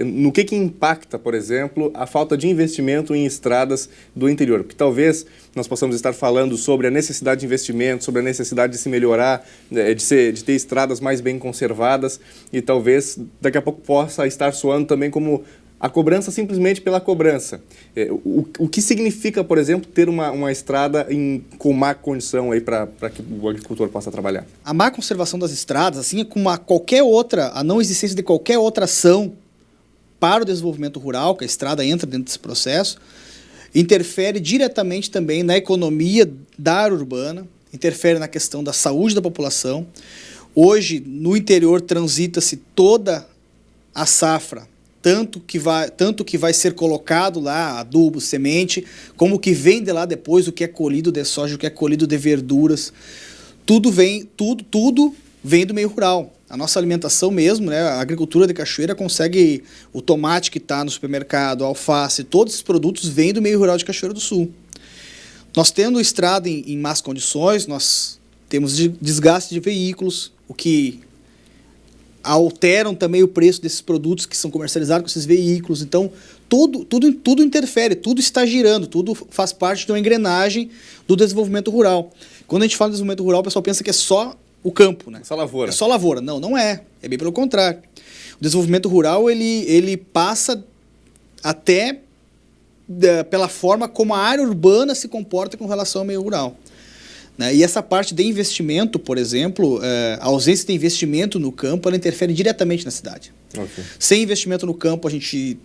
no que impacta, por exemplo, a falta de investimento em estradas do interior, porque talvez nós possamos estar falando sobre a necessidade de investimento, sobre a necessidade de se melhorar, de ter estradas mais bem conservadas, e talvez daqui a pouco possa estar soando também como a cobrança simplesmente pela cobrança. O que significa, por exemplo, ter uma estrada com má condição aí para que o agricultor possa trabalhar? A má conservação das estradas, assim como a não existência de qualquer outra ação para o desenvolvimento rural, que a estrada entra dentro desse processo, interfere diretamente também na economia da área urbana, interfere na questão da saúde da população. Hoje, no interior, transita-se toda a safra, tanto que vai ser colocado lá, adubo, semente, como o que vem de lá depois, o que é colhido de soja, o que é colhido de verduras, tudo vem do meio rural. A nossa alimentação mesmo, né, a agricultura de Cachoeira consegue, o tomate que está no supermercado, a alface, todos esses produtos vêm do meio rural de Cachoeira do Sul. Nós tendo estrada em más condições, nós temos desgaste de veículos, o que alteram também o preço desses produtos que são comercializados com esses veículos. Então, tudo interfere, tudo está girando, tudo faz parte de uma engrenagem do desenvolvimento rural. Quando a gente fala de desenvolvimento rural, o pessoal pensa que é só o campo, né? Só lavoura. É só lavoura. Não é. É bem pelo contrário. O desenvolvimento rural, ele passa até pela forma como a área urbana se comporta com relação ao meio rural. E essa parte de investimento, por exemplo, a ausência de investimento no campo, ela interfere diretamente na cidade. Okay. Sem investimento no campo, a gente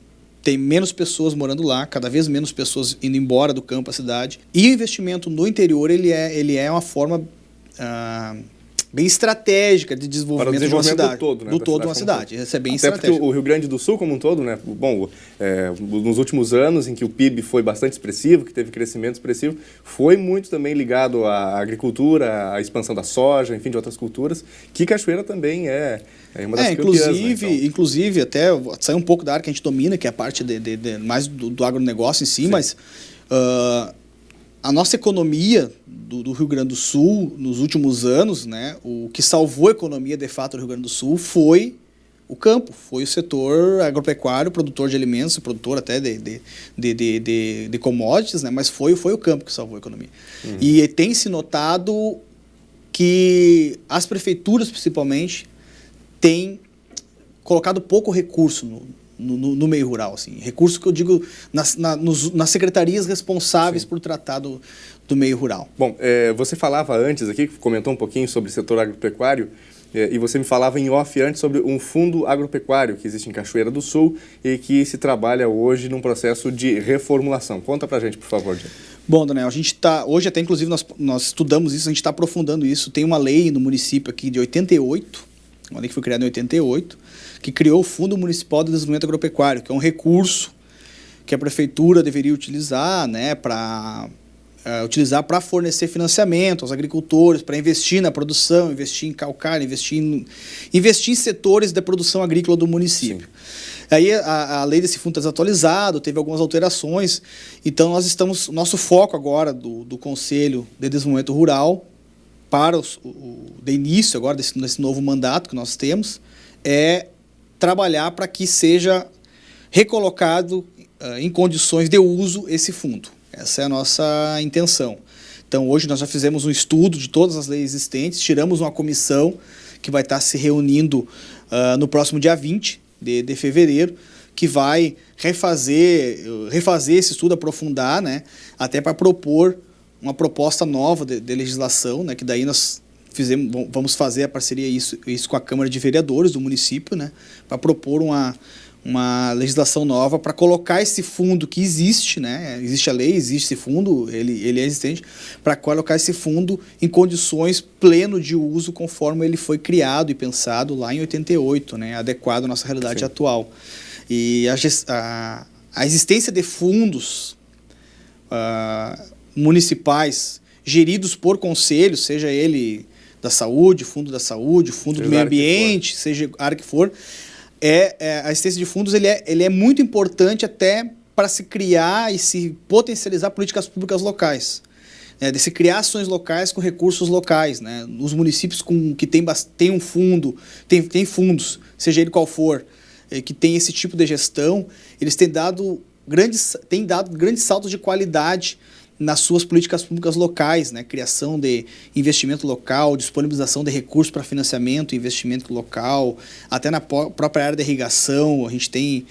tem menos pessoas morando lá, cada vez menos pessoas indo embora do campo à cidade. E o investimento no interior, ele é uma forma bem estratégica de desenvolvimento de uma cidade. Todo, né? Do todo de uma cidade. Isso é bem Até estratégico. porque o Rio Grande do Sul como um todo, né? Bom, nos últimos anos em que o PIB foi bastante expressivo, que teve crescimento expressivo, foi muito também ligado à agricultura, à expansão da soja, enfim, de outras culturas, que Cachoeira também é uma das campeãs, né? Então, inclusive, até sair um pouco da área que a gente domina, que é a parte mais do agronegócio em si, mas a nossa economia do Rio Grande do Sul, nos últimos anos, né, o que salvou a economia, de fato, do Rio Grande do Sul foi o campo, foi o setor agropecuário, produtor de alimentos, produtor até de commodities, né, mas foi o campo que salvou a economia. E tem se notado que as prefeituras, principalmente, têm colocado pouco recurso no meio rural, assim. Recurso que eu digo nas secretarias responsáveis por tratar do meio rural. Bom, você falava antes aqui, comentou um pouquinho sobre o setor agropecuário, e você me falava em off antes sobre um fundo agropecuário que existe em Cachoeira do Sul e que se trabalha hoje num processo de reformulação. Conta pra gente, por favor, Diego. Bom, Daniel, a gente está, hoje até inclusive nós estudamos isso, a gente está aprofundando isso. Tem uma lei no município aqui de 88, uma lei que foi criada em 88, que criou o Fundo Municipal de Desenvolvimento Agropecuário, que é um recurso que a prefeitura deveria utilizar, né, para fornecer financiamento aos agricultores, para investir na produção, investir em calcário, investir em setores da produção agrícola do município. Sim. Aí a lei desse fundo está desatualizada, teve algumas alterações, então nosso foco agora do Conselho de Desenvolvimento Rural, para de início agora desse novo mandato que nós temos, é trabalhar para que seja recolocado em condições de uso esse fundo. Essa é a nossa intenção. Então, hoje nós já fizemos um estudo de todas as leis existentes, tiramos uma comissão que vai estar se reunindo no próximo dia 20 de fevereiro, que vai refazer esse estudo, aprofundar, né, até para propor uma proposta nova de legislação, né, que daí nós vamos fazer a parceria isso com a Câmara de Vereadores do município, né, para propor uma legislação nova para colocar esse fundo que existe, né, existe a lei, existe esse fundo, ele é existente, para colocar esse fundo em condições pleno de uso conforme ele foi criado e pensado lá em 88, né, adequado à nossa realidade atual. E a existência de fundos municipais geridos por conselhos, seja ele da saúde, fundo da saúde, fundo do meio ambiente, seja a área que for, a existência de fundos ele é muito importante até para se criar e se potencializar políticas públicas locais, né, de se criar ações locais com recursos locais, né, os municípios que tem um fundo, tem fundos, seja ele qual for, que tem esse tipo de gestão, eles têm dado grandes saltos de qualidade nas suas políticas públicas locais, né? Criação de investimento local, disponibilização de recursos para financiamento, investimento local, até na própria área da irrigação. A gente tem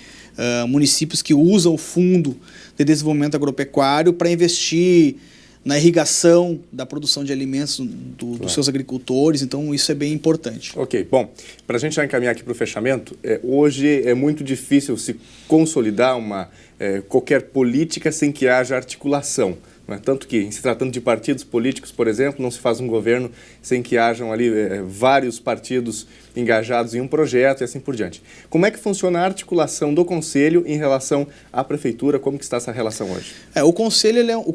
municípios que usam o Fundo de Desenvolvimento Agropecuário para investir na irrigação da produção de alimentos dos seus agricultores, então isso é bem importante. Ok, bom, para a gente já encaminhar aqui para o fechamento, hoje é muito difícil se consolidar qualquer política sem que haja articulação. Né? Tanto que, se tratando de partidos políticos, por exemplo, não se faz um governo sem que hajam ali vários partidos engajados em um projeto e assim por diante. Como é que funciona a articulação do Conselho em relação à Prefeitura? Como que está essa relação hoje? O Conselho de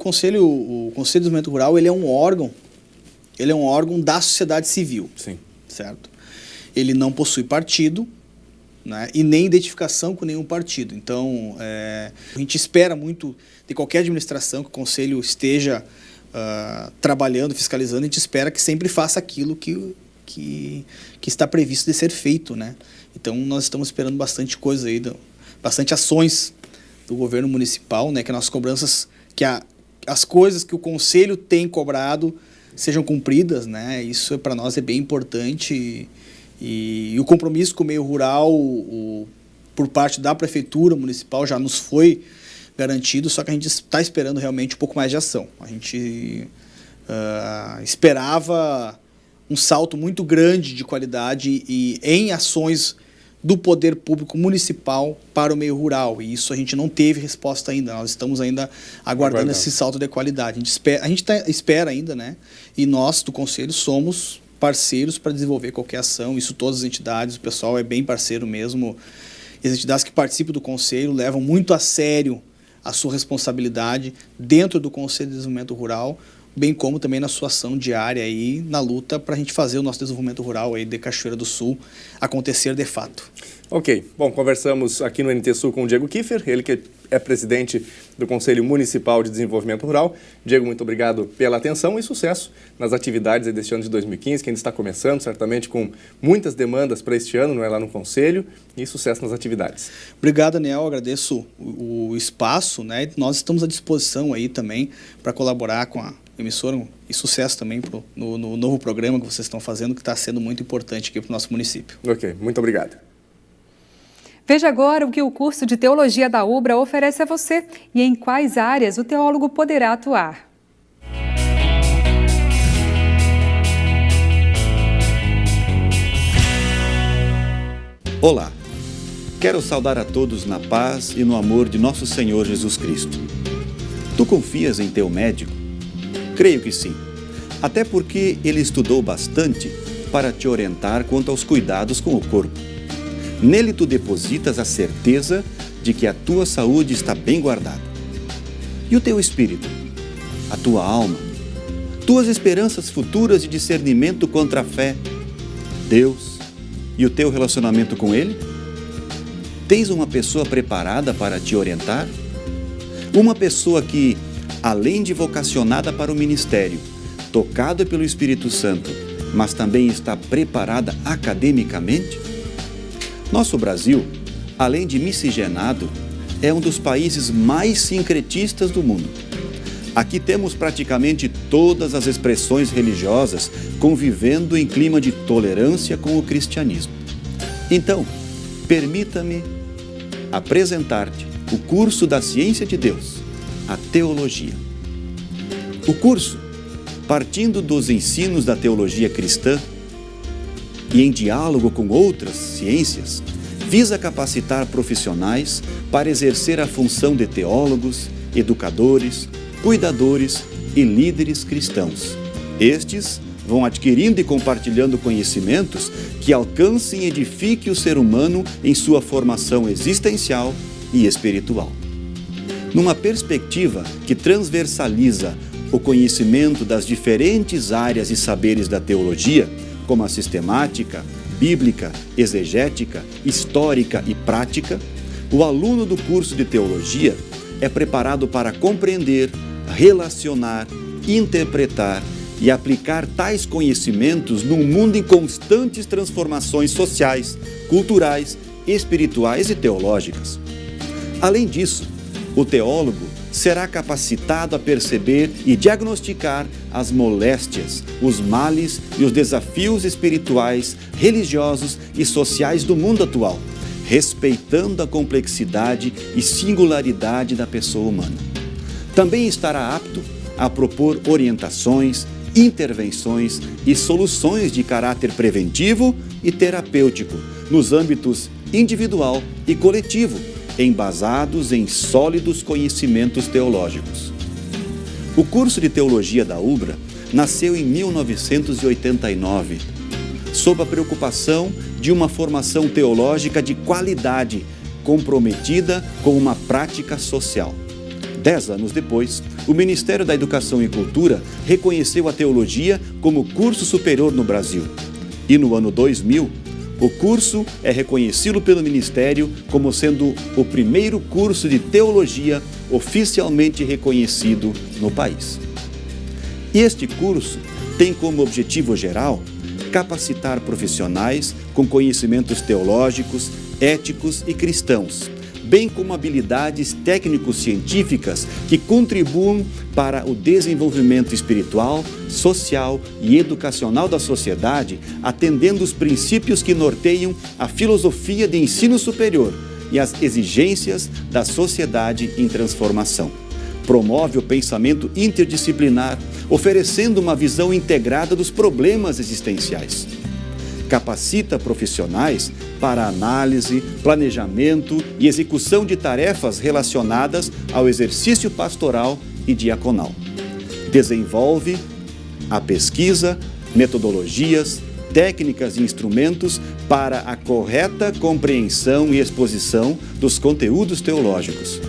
Desenvolvimento Rural ele é um órgão da sociedade civil. Sim. Certo? Ele não possui partido, né, e nem identificação com nenhum partido. Então, a gente espera muito de qualquer administração que o Conselho esteja trabalhando, fiscalizando, a gente espera que sempre faça aquilo que está previsto de ser feito, né? Então, nós estamos esperando bastante coisa aí, bastante ações do governo municipal, né, que nossas cobranças, as coisas que o Conselho tem cobrado sejam cumpridas, né? Isso para nós é bem importante e o compromisso com o meio rural por parte da Prefeitura Municipal já nos foi garantido, só que a gente está esperando realmente um pouco mais de ação. A gente esperava um salto muito grande de qualidade e em ações do poder público municipal para o meio rural, e isso a gente não teve resposta ainda, nós estamos ainda aguardando esse salto de qualidade. A gente espera ainda, né? E nós do Conselho somos parceiros para desenvolver qualquer ação, isso todas as entidades, o pessoal é bem parceiro mesmo. As entidades que participam do Conselho levam muito a sério a sua responsabilidade dentro do Conselho de Desenvolvimento Rural, bem como também na sua ação diária aí, na luta para a gente fazer o nosso desenvolvimento rural aí de Cachoeira do Sul acontecer de fato. Ok, bom, conversamos aqui no NT Sul com o Diego Kiefer, ele que é presidente do Conselho Municipal de Desenvolvimento Rural. Diego, muito obrigado pela atenção e sucesso nas atividades deste ano de 2015, que ainda está começando, certamente com muitas demandas para este ano, não é, lá no Conselho, e sucesso nas atividades. Obrigado, Daniel, agradeço o espaço, né? Nós estamos à disposição aí também para colaborar com a emissora e sucesso também no novo programa que vocês estão fazendo, que está sendo muito importante aqui para o nosso município. Ok, muito obrigado. Veja agora o que o curso de Teologia da UBRA oferece a você e em quais áreas o teólogo poderá atuar. Olá, quero saudar a todos na paz e no amor de nosso Senhor Jesus Cristo. Tu confias em teu médico? Creio que sim, até porque ele estudou bastante para te orientar quanto aos cuidados com o corpo. Nele tu depositas a certeza de que a tua saúde está bem guardada. E o teu espírito? A tua alma? Tuas esperanças futuras de discernimento contra a fé? Deus? E o teu relacionamento com Ele? Tens uma pessoa preparada para te orientar? Uma pessoa que, além de vocacionada para o ministério, tocada pelo Espírito Santo, mas também está preparada academicamente? Nosso Brasil, além de miscigenado, é um dos países mais sincretistas do mundo. Aqui temos praticamente todas as expressões religiosas convivendo em clima de tolerância com o cristianismo. Então, permita-me apresentar-te o curso da Ciência de Deus, a Teologia. O curso, partindo dos ensinos da teologia cristã, e em diálogo com outras ciências, visa capacitar profissionais para exercer a função de teólogos, educadores, cuidadores e líderes cristãos. Estes vão adquirindo e compartilhando conhecimentos que alcancem e edifiquem o ser humano em sua formação existencial e espiritual. Numa perspectiva que transversaliza o conhecimento das diferentes áreas e saberes da teologia, como a sistemática, bíblica, exegética, histórica e prática, o aluno do curso de teologia é preparado para compreender, relacionar, interpretar e aplicar tais conhecimentos num mundo em constantes transformações sociais, culturais, espirituais e teológicas. Além disso, o teólogo será capacitado a perceber e diagnosticar as moléstias, os males e os desafios espirituais, religiosos e sociais do mundo atual, respeitando a complexidade e singularidade da pessoa humana. Também estará apto a propor orientações, intervenções e soluções de caráter preventivo e terapêutico nos âmbitos individual e coletivo, embasados em sólidos conhecimentos teológicos. O curso de Teologia da UBRA nasceu em 1989, sob a preocupação de uma formação teológica de qualidade, comprometida com uma prática social. 10 anos depois, o Ministério da Educação e Cultura reconheceu a teologia como curso superior no Brasil. E no ano 2000, o curso é reconhecido pelo Ministério como sendo o primeiro curso de teologia oficialmente reconhecido no país. E este curso tem como objetivo geral capacitar profissionais com conhecimentos teológicos, éticos e cristãos, bem como habilidades técnico-científicas que contribuam para o desenvolvimento espiritual, social e educacional da sociedade, atendendo os princípios que norteiam a filosofia de ensino superior e as exigências da sociedade em transformação. Promove o pensamento interdisciplinar, oferecendo uma visão integrada dos problemas existenciais. Capacita profissionais para análise, planejamento e execução de tarefas relacionadas ao exercício pastoral e diaconal. Desenvolve a pesquisa, metodologias, técnicas e instrumentos para a correta compreensão e exposição dos conteúdos teológicos.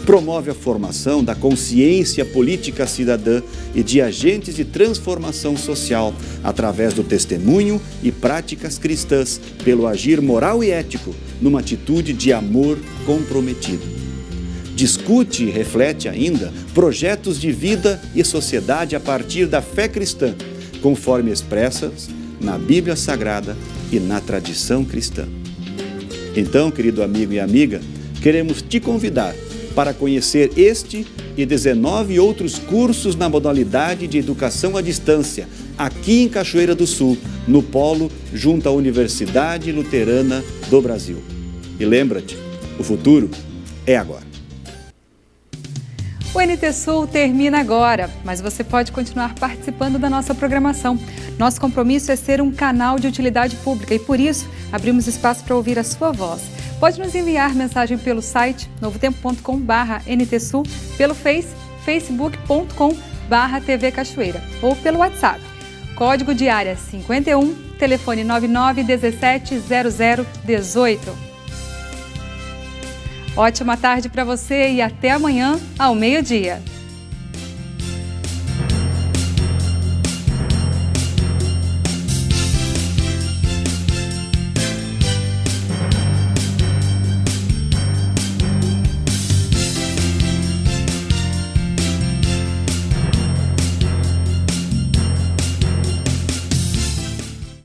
Promove a formação da consciência política cidadã e de agentes de transformação social através do testemunho e práticas cristãs, pelo agir moral e ético, numa atitude de amor comprometido. Discute e reflete ainda projetos de vida e sociedade a partir da fé cristã, conforme expressas na Bíblia Sagrada e na tradição cristã. Então, querido amigo e amiga, queremos te convidar para conhecer este e 19 outros cursos na modalidade de educação à distância, aqui em Cachoeira do Sul, no Polo, junto à Universidade Luterana do Brasil. E lembra-te, o futuro é agora. O NT Sul termina agora, mas você pode continuar participando da nossa programação. Nosso compromisso é ser um canal de utilidade pública e, por isso, abrimos espaço para ouvir a sua voz. Pode nos enviar mensagem pelo site novotempo.com/NTSul, pelo facebook.com/TV Cachoeira ou pelo WhatsApp. Código de área 51, telefone 99170018. Ótima tarde para você e até amanhã ao meio-dia.